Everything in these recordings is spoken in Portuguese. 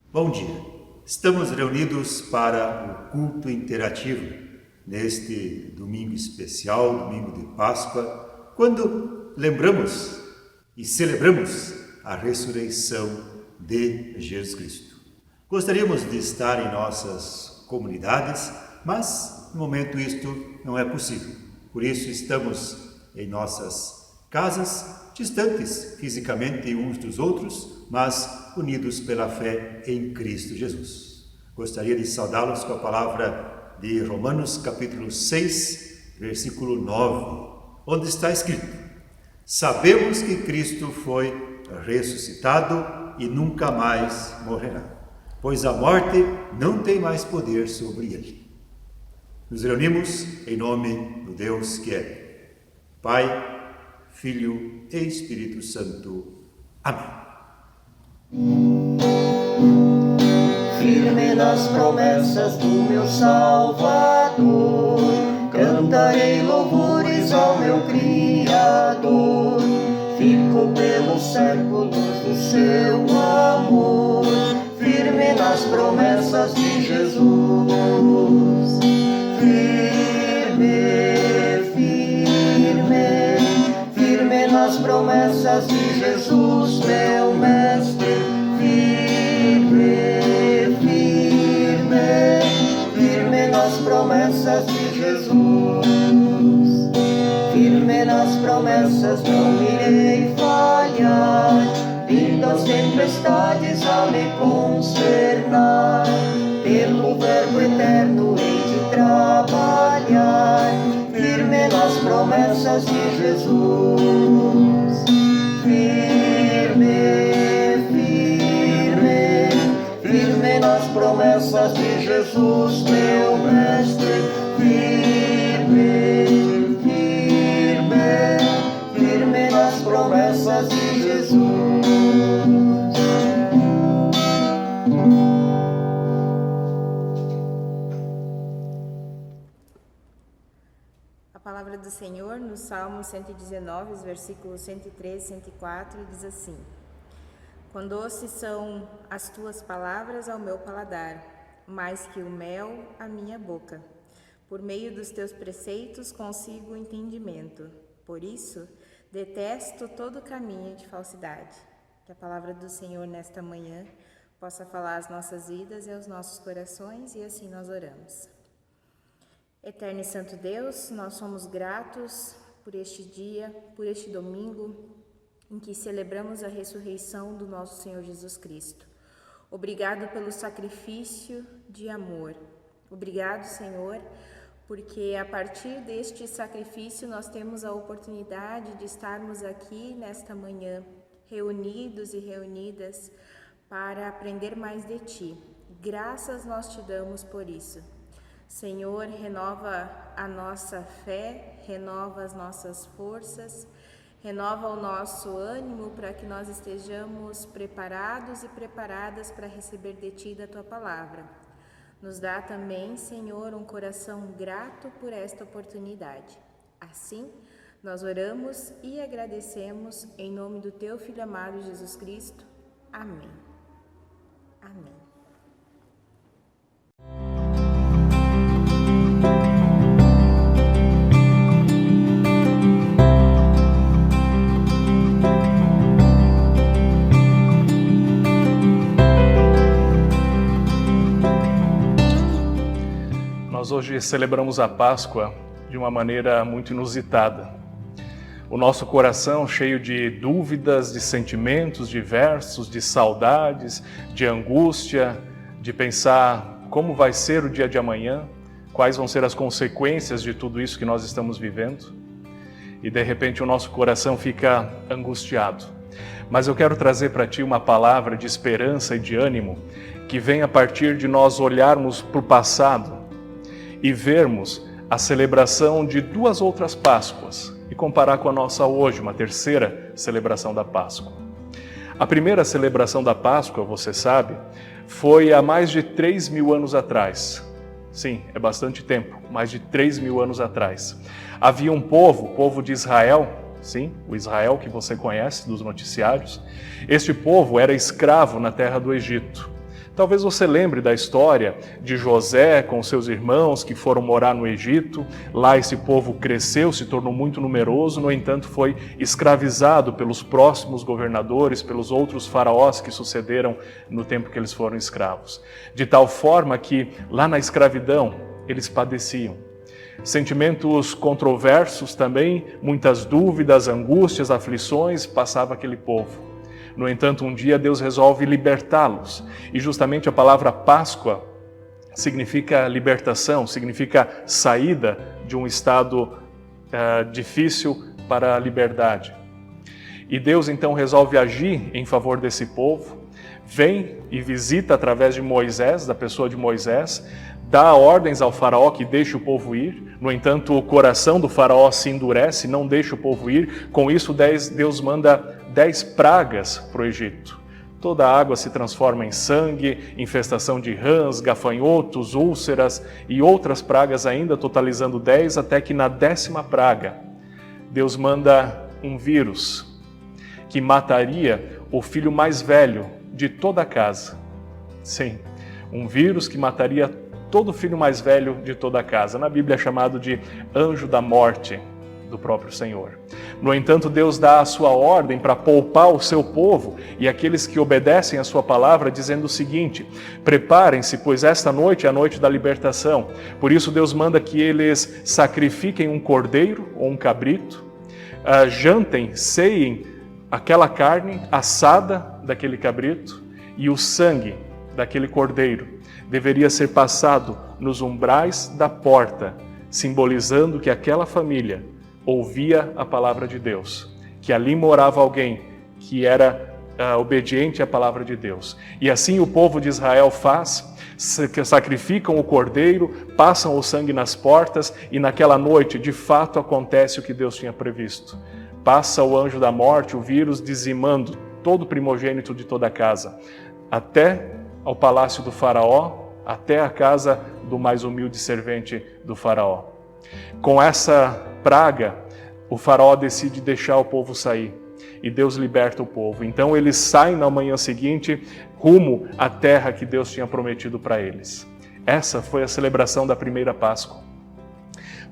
Bom dia, estamos reunidos para o culto interativo neste domingo especial, domingo de Páscoa, quando lembramos e celebramos a ressurreição de Jesus Cristo. Gostaríamos de estar em nossas comunidades, mas no momento isto não é possível. Por isso estamos em nossas casas, distantes fisicamente uns dos outros, mas unidos pela fé em Cristo Jesus. Gostaria de saudá-los com a palavra de Romanos capítulo 6, versículo 9, onde está escrito: sabemos que Cristo foi ressuscitado e nunca mais morrerá, pois a morte não tem mais poder sobre ele. Nos reunimos em nome do Deus que é Pai, Filho e Espírito Santo. Amém. Firme nas promessas do meu Salvador, cantarei louvores ao meu Criador. Fico pelos séculos do seu amor, firme nas promessas de Jesus. Firme nas promessas de Jesus, meu Mestre. Firme nas promessas de Jesus. Firme nas promessas, não irei falhar. Vindas tempestades a me consternar, pelo Verbo eterno hei de trabalhar. Firme nas promessas de Jesus. Firme nas promessas de Jesus, meu Mestre. Firme nas promessas de Jesus. A palavra do Senhor no Salmo 119, os versículos 103 e 104, diz assim: quão doces são as tuas palavras ao meu paladar, mais que o mel à minha boca. Por meio dos teus preceitos consigo o entendimento. Por isso, detesto todo caminho de falsidade. Que a palavra do Senhor nesta manhã possa falar às nossas vidas e aos nossos corações, e assim nós oramos. Eterno e Santo Deus, nós somos gratos por este dia, por este domingo, em que celebramos a ressurreição do nosso Senhor Jesus Cristo. Obrigado pelo sacrifício de amor. Obrigado, Senhor, porque a partir deste sacrifício nós temos a oportunidade de estarmos aqui nesta manhã, reunidos e reunidas para aprender mais de Ti. Graças nós te damos por isso. Senhor, renova a nossa fé, renova as nossas forças, renova o nosso ânimo para que nós estejamos preparados e preparadas para receber de Ti da Tua palavra. Nos dá também, Senhor, um coração grato por esta oportunidade. Assim, nós oramos e agradecemos em nome do Teu Filho amado Jesus Cristo. Amém. Amém. Nós hoje celebramos a Páscoa de uma maneira muito inusitada. O nosso coração cheio de dúvidas, de sentimentos diversos, de saudades, de angústia, de pensar como vai ser o dia de amanhã, quais vão ser as consequências de tudo isso que nós estamos vivendo. E de repente o nosso coração fica angustiado. Mas eu quero trazer para ti uma palavra de esperança e de ânimo que vem a partir de nós olharmos para o passado e vermos a celebração de duas outras Páscoas e comparar com a nossa hoje, uma terceira celebração da Páscoa. A primeira celebração da Páscoa, você sabe, foi há mais de 3.000 anos atrás. Sim, é bastante tempo, mais de 3.000 anos atrás. Havia um povo, o povo de Israel, sim, o Israel que você conhece dos noticiários. Este povo era escravo na terra do Egito. Talvez você lembre da história de José com seus irmãos que foram morar no Egito. Lá esse povo cresceu, se tornou muito numeroso, no entanto foi escravizado pelos próximos governadores, pelos outros faraós que sucederam no tempo que eles foram escravos. De tal forma que lá na escravidão eles padeciam. Sentimentos controversos também, muitas dúvidas, angústias, aflições, passava aquele povo. No entanto, um dia Deus resolve libertá-los. E justamente a palavra Páscoa significa libertação, significa saída de um estado difícil para a liberdade. E Deus então resolve agir em favor desse povo, vem e visita através de Moisés, da pessoa de Moisés, dá ordens ao faraó que deixe o povo ir. No entanto, o coração do faraó se endurece, não deixa o povo ir. Com isso, Deus manda 10 pragas para o Egito. Toda a água se transforma em sangue, infestação de rãs, gafanhotos, úlceras e outras pragas ainda, totalizando 10, até que na 10ª praga, Deus manda um vírus que mataria o filho mais velho de toda a casa. Sim, um vírus que mataria todo filho mais velho de toda a casa. Na Bíblia é chamado de anjo da morte do próprio Senhor. No entanto, Deus dá a sua ordem para poupar o seu povo e aqueles que obedecem a sua palavra, dizendo o seguinte: preparem-se, pois esta noite é a noite da libertação. Por isso Deus manda que eles sacrifiquem um cordeiro ou um cabrito, jantem, ceiem aquela carne assada daquele cabrito, e o sangue daquele cordeiro deveria ser passado nos umbrais da porta, simbolizando que aquela família ouvia a palavra de Deus, que ali morava alguém que era obediente à palavra de Deus. E assim o povo de Israel faz, sacrificam o cordeiro, passam o sangue nas portas, e naquela noite, de fato, acontece o que Deus tinha previsto. Passa o anjo da morte, o vírus, dizimando todo o primogênito de toda a casa, até ao palácio do faraó, até a casa do mais humilde servente do faraó. Com essa praga, o faraó decide deixar o povo sair e Deus liberta o povo. Então eles saem na manhã seguinte rumo à terra que Deus tinha prometido para eles. Essa foi a celebração da primeira Páscoa.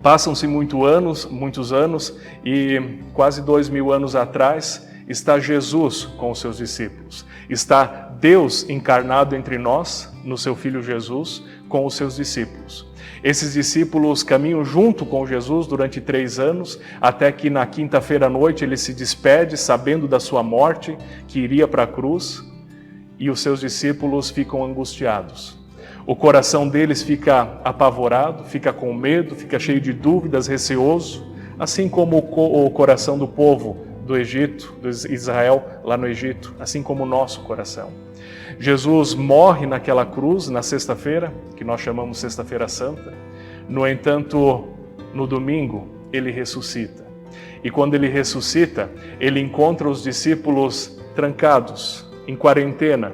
Passam-se muitos anos e quase 2000 anos atrás está Jesus com os seus discípulos. Está Deus encarnado entre nós, no seu Filho Jesus, com os seus discípulos. Esses discípulos caminham junto com Jesus durante 3 anos, até que na quinta-feira à noite ele se despede, sabendo da sua morte, que iria para a cruz, e os seus discípulos ficam angustiados. O coração deles fica apavorado, fica com medo, fica cheio de dúvidas, receoso, assim como o coração do povo do Egito, de Israel lá no Egito, assim como o nosso coração. Jesus morre naquela cruz na sexta-feira, que nós chamamos Sexta-feira Santa. No entanto, no domingo, ele ressuscita. E quando ele ressuscita, ele encontra os discípulos trancados, em quarentena,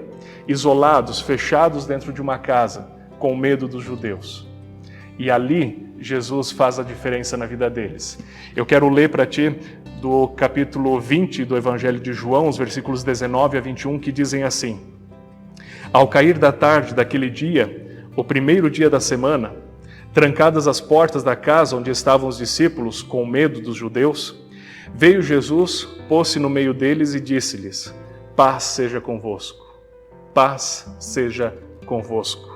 isolados, fechados dentro de uma casa, com medo dos judeus. E ali, Jesus faz a diferença na vida deles. Eu quero ler para ti do capítulo 20 do Evangelho de João, os versículos 19 a 21, que dizem assim: Ao cair da tarde daquele dia, o primeiro dia da semana, trancadas as portas da casa onde estavam os discípulos, com medo dos judeus, veio Jesus, pôs-se no meio deles e disse-lhes: Paz seja convosco. Paz seja convosco.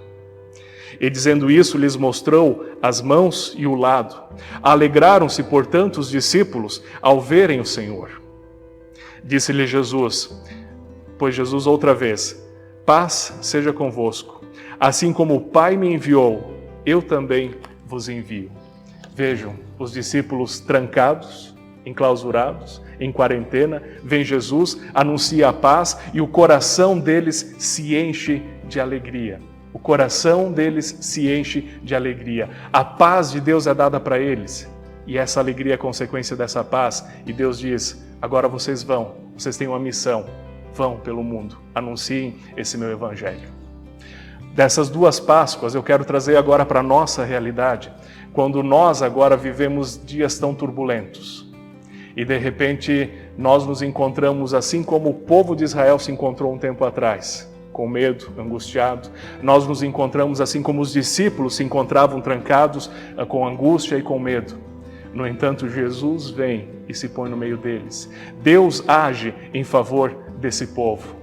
E dizendo isso, lhes mostrou as mãos e o lado. Alegraram-se, portanto, os discípulos ao verem o Senhor. Disse-lhe Jesus, pois Jesus outra vez: Paz seja convosco. Assim como o Pai me enviou, eu também vos envio. Vejam, os discípulos trancados, enclausurados, em quarentena, vem Jesus, anuncia a paz e o coração deles se enche de alegria. O coração deles se enche de alegria. A paz de Deus é dada para eles. E essa alegria é consequência dessa paz. E Deus diz: agora vocês vão, vocês têm uma missão. Vão pelo mundo, anunciem esse meu evangelho. Dessas 2 Páscoas eu quero trazer agora para a nossa realidade, quando nós agora vivemos dias tão turbulentos. E de repente nós nos encontramos assim como o povo de Israel se encontrou um tempo atrás, com medo, angustiado. Nós nos encontramos assim como os discípulos se encontravam trancados com angústia e com medo. No entanto, Jesus vem e se põe no meio deles. Deus age em favor desse povo.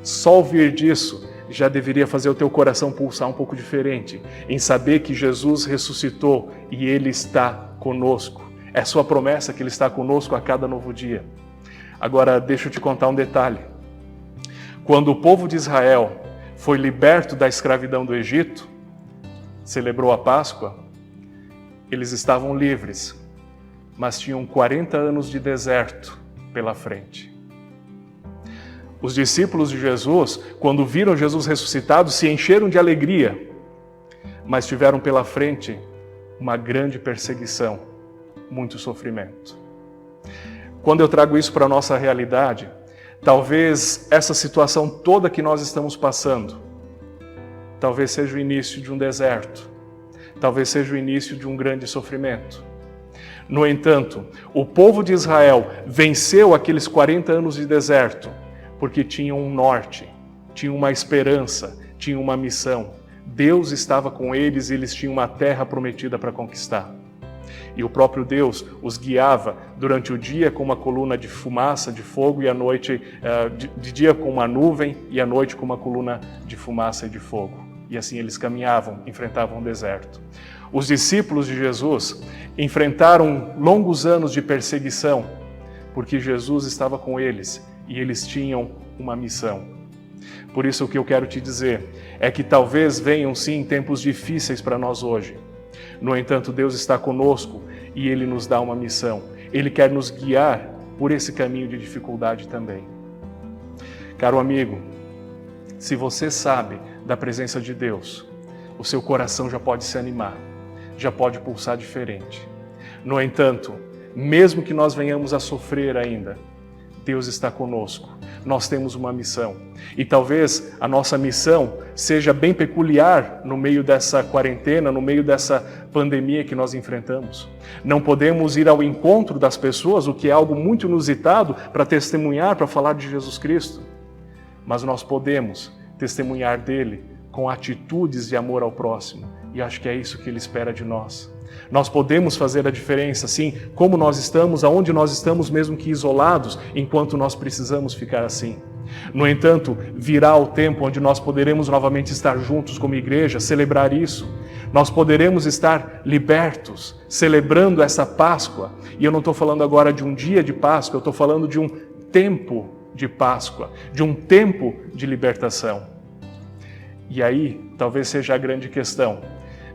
Só ouvir disso já deveria fazer o teu coração pulsar um pouco diferente, em saber que Jesus ressuscitou e Ele está conosco. É sua promessa que Ele está conosco a cada novo dia. Agora, deixa eu te contar um detalhe. Quando o povo de Israel foi liberto da escravidão do Egito, celebrou a Páscoa, eles estavam livres, mas tinham 40 anos de deserto pela frente. Os discípulos de Jesus, quando viram Jesus ressuscitado, se encheram de alegria, mas tiveram pela frente uma grande perseguição, muito sofrimento. Quando eu trago isso para a nossa realidade, talvez essa situação toda que nós estamos passando, talvez seja o início de um deserto, talvez seja o início de um grande sofrimento. No entanto, o povo de Israel venceu aqueles 40 anos de deserto, porque tinham um norte, tinham uma esperança, tinham uma missão. Deus estava com eles e eles tinham uma terra prometida para conquistar. E o próprio Deus os guiava durante o dia com uma coluna de fumaça, de fogo, e à noite, de dia com uma nuvem, e à noite com uma coluna de fumaça e de fogo. E assim eles caminhavam, enfrentavam o deserto. Os discípulos de Jesus enfrentaram longos anos de perseguição, porque Jesus estava com eles e eles tinham uma missão. Por isso o que eu quero te dizer é que talvez venham sim tempos difíceis para nós hoje. No entanto, Deus está conosco e Ele nos dá uma missão. Ele quer nos guiar por esse caminho de dificuldade também. Caro amigo, se você sabe da presença de Deus, o seu coração já pode se animar, já pode pulsar diferente. No entanto, mesmo que nós venhamos a sofrer ainda, Deus está conosco. Nós temos uma missão. E talvez a nossa missão seja bem peculiar no meio dessa quarentena, no meio dessa pandemia que nós enfrentamos. Não podemos ir ao encontro das pessoas, o que é algo muito inusitado, para testemunhar, para falar de Jesus Cristo. Mas nós podemos testemunhar dele com atitudes de amor ao próximo. E acho que é isso que ele espera de nós. Nós podemos fazer a diferença, sim, como nós estamos, aonde nós estamos, mesmo que isolados, enquanto nós precisamos ficar assim. No entanto, virá o tempo onde nós poderemos novamente estar juntos como igreja, celebrar isso. Nós poderemos estar libertos, celebrando essa Páscoa. E eu não estou falando agora de um dia de Páscoa, eu estou falando de um tempo de Páscoa, de um tempo de libertação. E aí, talvez seja a grande questão,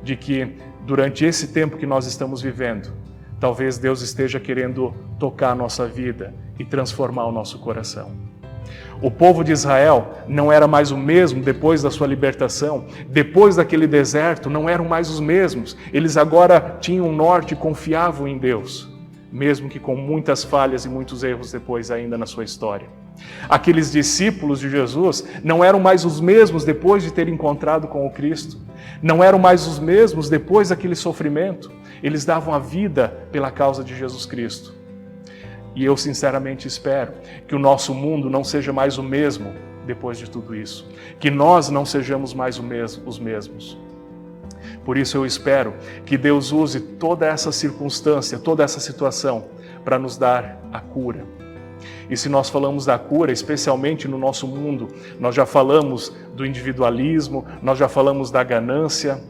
de que durante esse tempo que nós estamos vivendo, talvez Deus esteja querendo tocar a nossa vida e transformar o nosso coração. O povo de Israel não era mais o mesmo depois da sua libertação, depois daquele deserto não eram mais os mesmos. Eles agora tinham um norte e confiavam em Deus, mesmo que com muitas falhas e muitos erros depois ainda na sua história. Aqueles discípulos de Jesus não eram mais os mesmos depois de ter encontrado com o Cristo. Não eram mais os mesmos depois daquele sofrimento. Eles davam a vida pela causa de Jesus Cristo. E eu sinceramente espero que o nosso mundo não seja mais o mesmo depois de tudo isso. Que nós não sejamos mais os mesmos. Por isso eu espero que Deus use toda essa circunstância, toda essa situação para nos dar a cura. E se nós falamos da cura, especialmente no nosso mundo, nós já falamos do individualismo, nós já falamos da ganância.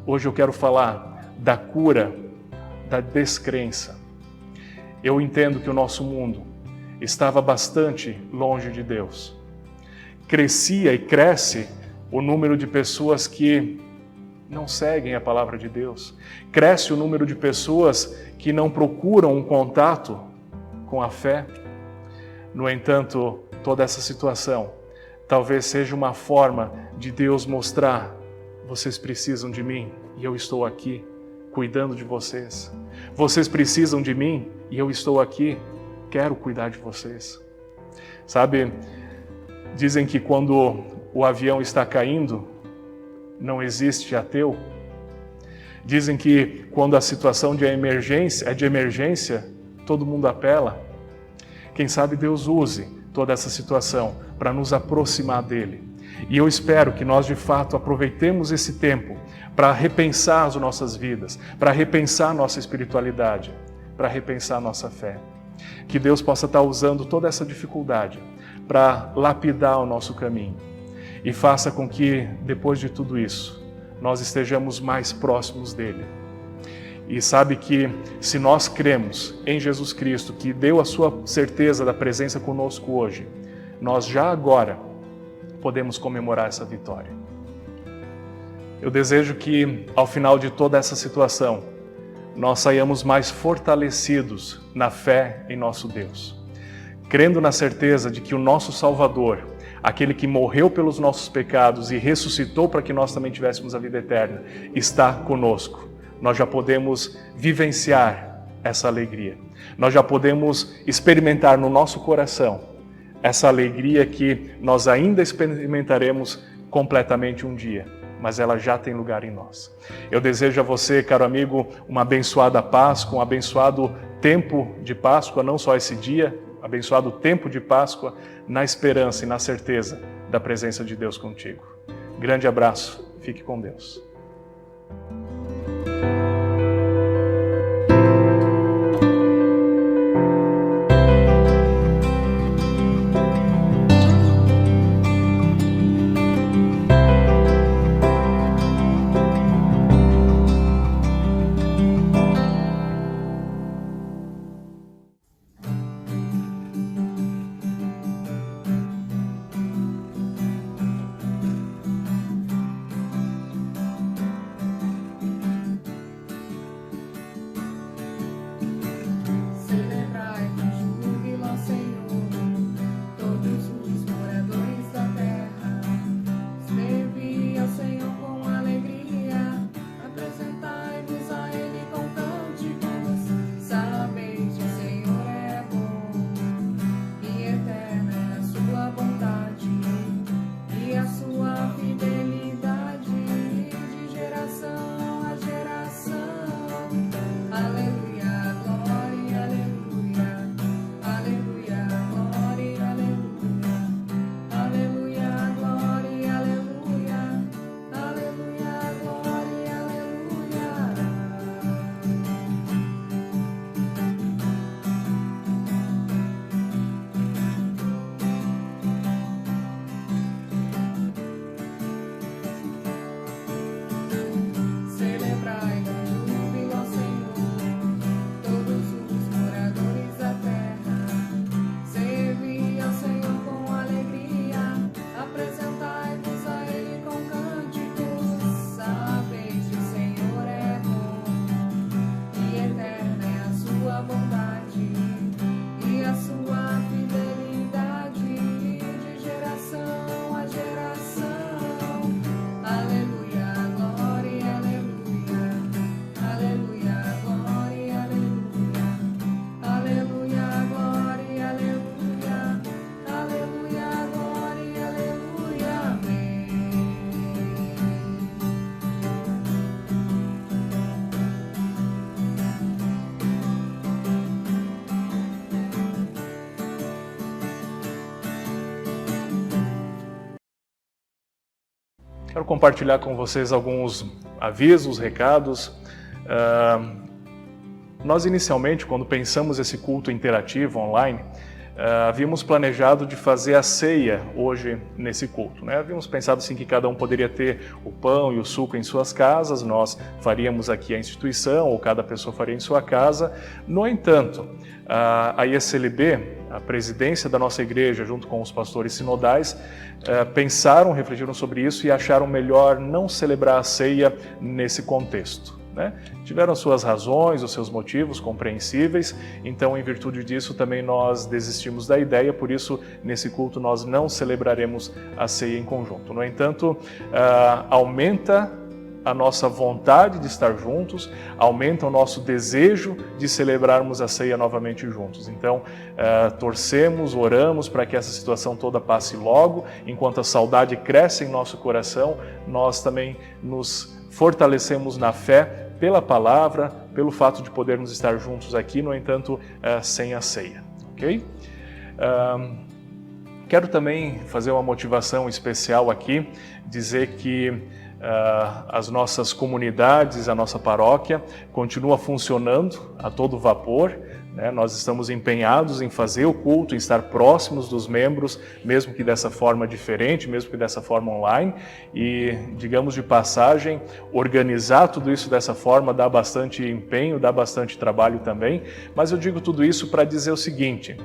Hoje eu quero falar da cura da descrença. Eu entendo que o nosso mundo estava bastante longe de Deus. Crescia e cresce o número de pessoas que não seguem a palavra de Deus. Cresce o número de pessoas que não procuram um contato com a fé. No entanto, toda essa situação talvez seja uma forma de Deus mostrar: vocês precisam de mim e eu estou aqui cuidando de vocês. Vocês precisam de mim e eu estou aqui, quero cuidar de vocês. Sabe, dizem que quando o avião está caindo, não existe ateu. Dizem que quando a situação é de emergência, todo mundo apela. Quem sabe Deus use toda essa situação para nos aproximar dele. E eu espero que nós, de fato, aproveitemos esse tempo para repensar as nossas vidas, para repensar a nossa espiritualidade, para repensar a nossa fé. Que Deus possa estar usando toda essa dificuldade para lapidar o nosso caminho e faça com que, depois de tudo isso, nós estejamos mais próximos dele. E sabe que se nós cremos em Jesus Cristo, que deu a sua certeza da presença conosco hoje, nós já agora podemos comemorar essa vitória. Eu desejo que, ao final de toda essa situação, nós saiamos mais fortalecidos na fé em nosso Deus, crendo na certeza de que o nosso Salvador, aquele que morreu pelos nossos pecados e ressuscitou para que nós também tivéssemos a vida eterna, está conosco. Nós já podemos vivenciar essa alegria. Nós já podemos experimentar no nosso coração essa alegria que nós ainda experimentaremos completamente um dia, mas ela já tem lugar em nós. Eu desejo a você, caro amigo, uma abençoada Páscoa, um abençoado tempo de Páscoa, não só esse dia, abençoado tempo de Páscoa, na esperança e na certeza da presença de Deus contigo. Grande abraço, fique com Deus. Quero compartilhar com vocês alguns avisos, recados. Nós inicialmente, quando pensamos esse culto interativo online, havíamos planejado de fazer a ceia hoje nesse culto, né? Havíamos pensado assim que cada um poderia ter o pão e o suco em suas casas, nós faríamos aqui a instituição, ou cada pessoa faria em sua casa. No entanto, a ISLB, a presidência da nossa igreja, junto com os pastores sinodais, pensaram, refletiram sobre isso e acharam melhor não celebrar a ceia nesse contexto, né? Tiveram suas razões, os seus motivos compreensíveis, então em virtude disso também nós desistimos da ideia, por isso nesse culto nós não celebraremos a ceia em conjunto. No entanto, aumenta a nossa vontade de estar juntos, aumenta o nosso desejo de celebrarmos a ceia novamente juntos. Então, torcemos, oramos para que essa situação toda passe logo, enquanto a saudade cresce em nosso coração, nós também nos fortalecemos na fé pela palavra, pelo fato de podermos estar juntos aqui, no entanto, sem a ceia, ok? Quero também fazer uma motivação especial aqui, dizer que as nossas comunidades, a nossa paróquia continua funcionando a todo vapor, né? Nós estamos empenhados em fazer o culto, em estar próximos dos membros, mesmo que dessa forma diferente, mesmo que dessa forma online, e, digamos de passagem, organizar tudo isso dessa forma dá bastante empenho, dá bastante trabalho também, mas eu digo tudo isso para dizer o seguinte,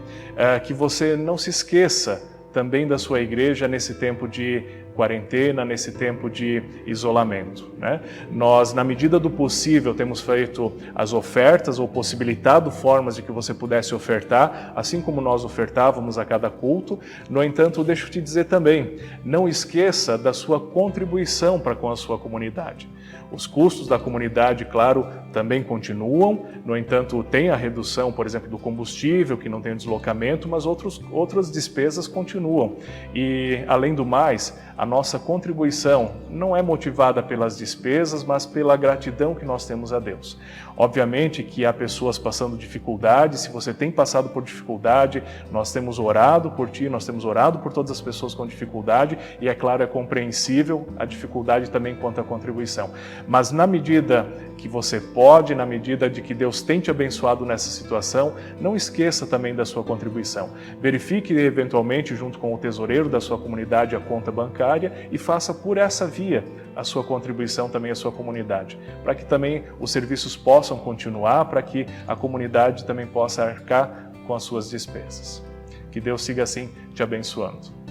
que você não se esqueça também da sua igreja nesse tempo de quarentena, nesse tempo de isolamento, né? Nós, na medida do possível, temos feito as ofertas ou possibilitado formas de que você pudesse ofertar, assim como nós ofertávamos a cada culto. No entanto, deixo te dizer também, não esqueça da sua contribuição para com a sua comunidade. Os custos da comunidade, claro, também continuam, no entanto, tem a redução, por exemplo, do combustível, que não tem deslocamento, mas outras despesas continuam. E, além do mais, a nossa contribuição não é motivada pelas despesas, mas pela gratidão que nós temos a Deus. Obviamente que há pessoas passando dificuldade, se você tem passado por dificuldade, nós temos orado por ti, nós temos orado por todas as pessoas com dificuldade e, é claro, é compreensível a dificuldade também quanto à contribuição. Mas na medida que você pode, na medida de que Deus tem te abençoado nessa situação, não esqueça também da sua contribuição. Verifique eventualmente junto com o tesoureiro da sua comunidade a conta bancária e faça por essa via a sua contribuição também à sua comunidade, para que também os serviços possam continuar, para que a comunidade também possa arcar com as suas despesas. Que Deus siga assim te abençoando.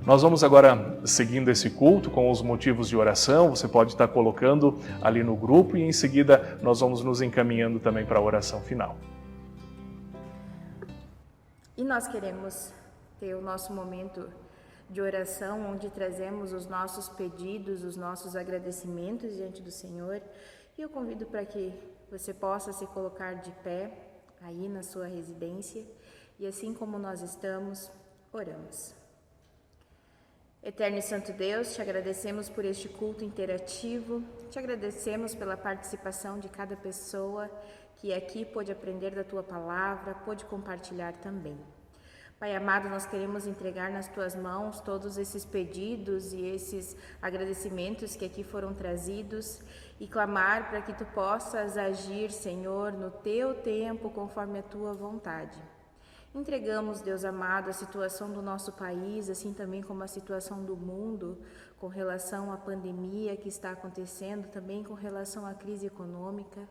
Nós vamos agora seguindo esse culto com os motivos de oração, você pode estar colocando ali no grupo e em seguida nós vamos nos encaminhando também para a oração final. E nós queremos ter o nosso momento de oração, onde trazemos os nossos pedidos, os nossos agradecimentos diante do Senhor. E eu convido para que você possa se colocar de pé aí na sua residência e assim como nós estamos, oramos. Eterno e Santo Deus, te agradecemos por este culto interativo, te agradecemos pela participação de cada pessoa que aqui pôde aprender da Tua Palavra, pôde compartilhar também. Pai amado, nós queremos entregar nas Tuas mãos todos esses pedidos e esses agradecimentos que aqui foram trazidos e clamar para que Tu possas agir, Senhor, no Teu tempo, conforme a Tua vontade. Entregamos, Deus amado, a situação do nosso país, assim também como a situação do mundo, com relação à pandemia que está acontecendo, também com relação à crise econômica.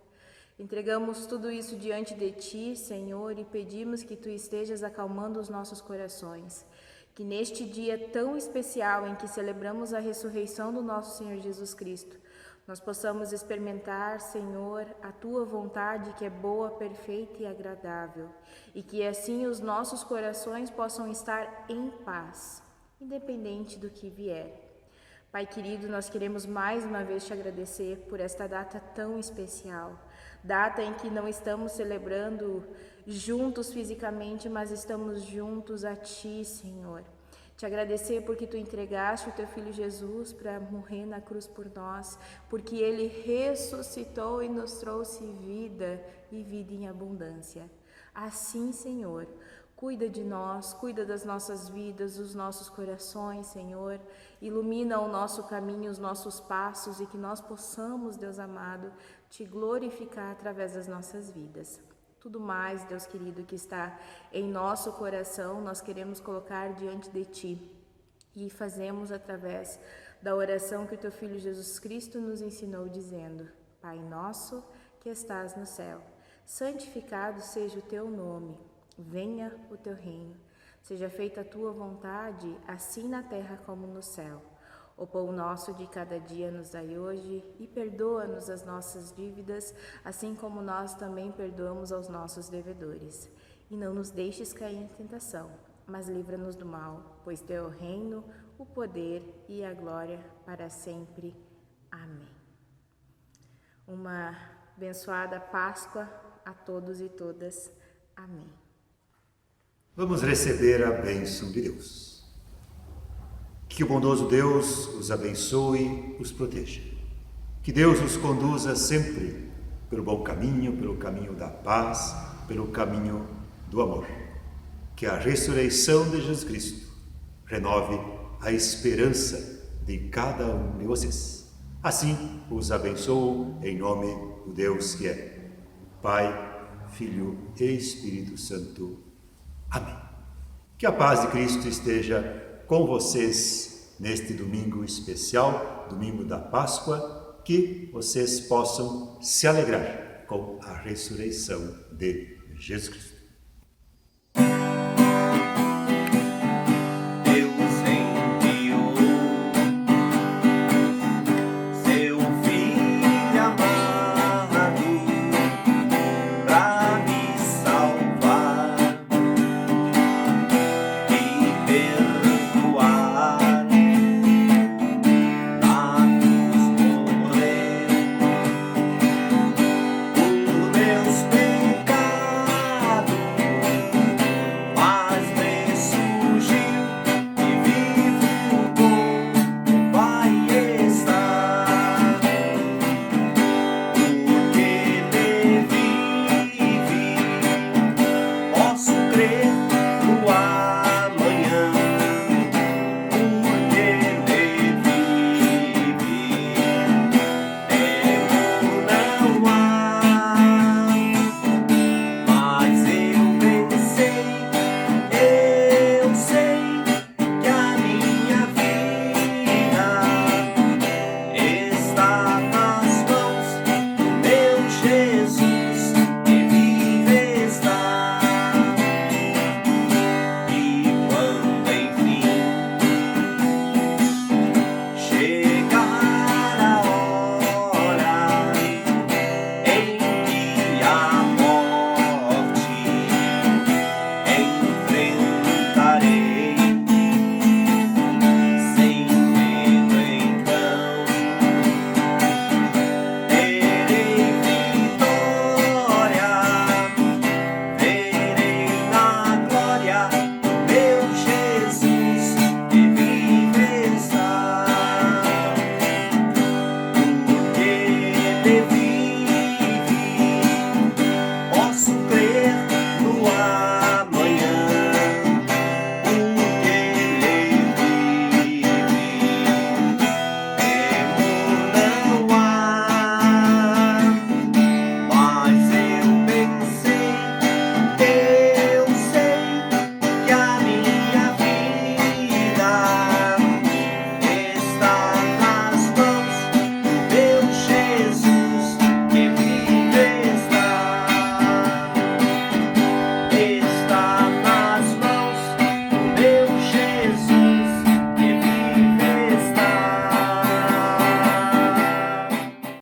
Entregamos tudo isso diante de Ti, Senhor, e pedimos que Tu estejas acalmando os nossos corações. Que neste dia tão especial em que celebramos a ressurreição do nosso Senhor Jesus Cristo, nós possamos experimentar, Senhor, a Tua vontade que é boa, perfeita e agradável, e que assim os nossos corações possam estar em paz, independente do que vier. Pai querido, nós queremos mais uma vez Te agradecer por esta data tão especial, data em que não estamos celebrando juntos fisicamente, mas estamos juntos a Ti, Senhor. Te agradecer porque Tu entregaste o Teu Filho Jesus para morrer na cruz por nós, porque Ele ressuscitou e nos trouxe vida e vida em abundância. Assim, Senhor, cuida de nós, cuida das nossas vidas, dos nossos corações, Senhor. Ilumina o nosso caminho, os nossos passos e que nós possamos, Deus amado, Te glorificar através das nossas vidas. Tudo mais, Deus querido, que está em nosso coração, nós queremos colocar diante de Ti e fazemos através da oração que o Teu Filho Jesus Cristo nos ensinou, dizendo: Pai nosso que estás no céu, santificado seja o Teu nome, venha o Teu reino, seja feita a Tua vontade, assim na terra como no céu. O pão nosso de cada dia nos dai hoje e perdoa-nos as nossas dívidas, assim como nós também perdoamos aos nossos devedores. E não nos deixes cair em tentação, mas livra-nos do mal, pois Teu é o reino, o poder e a glória para sempre. Amém. Uma abençoada Páscoa a todos e todas. Amém. Vamos receber a bênção de Deus. Que o bondoso Deus os abençoe, os proteja. Que Deus os conduza sempre pelo bom caminho, pelo caminho da paz, pelo caminho do amor. que a ressurreição de Jesus Cristo renove a esperança de cada um de vocês. Assim os abençoo em nome do Deus que é Pai, Filho e Espírito Santo. Amém. Que a paz de Cristo esteja com vocês neste domingo especial, domingo da Páscoa, que vocês possam se alegrar com a ressurreição de Jesus Cristo.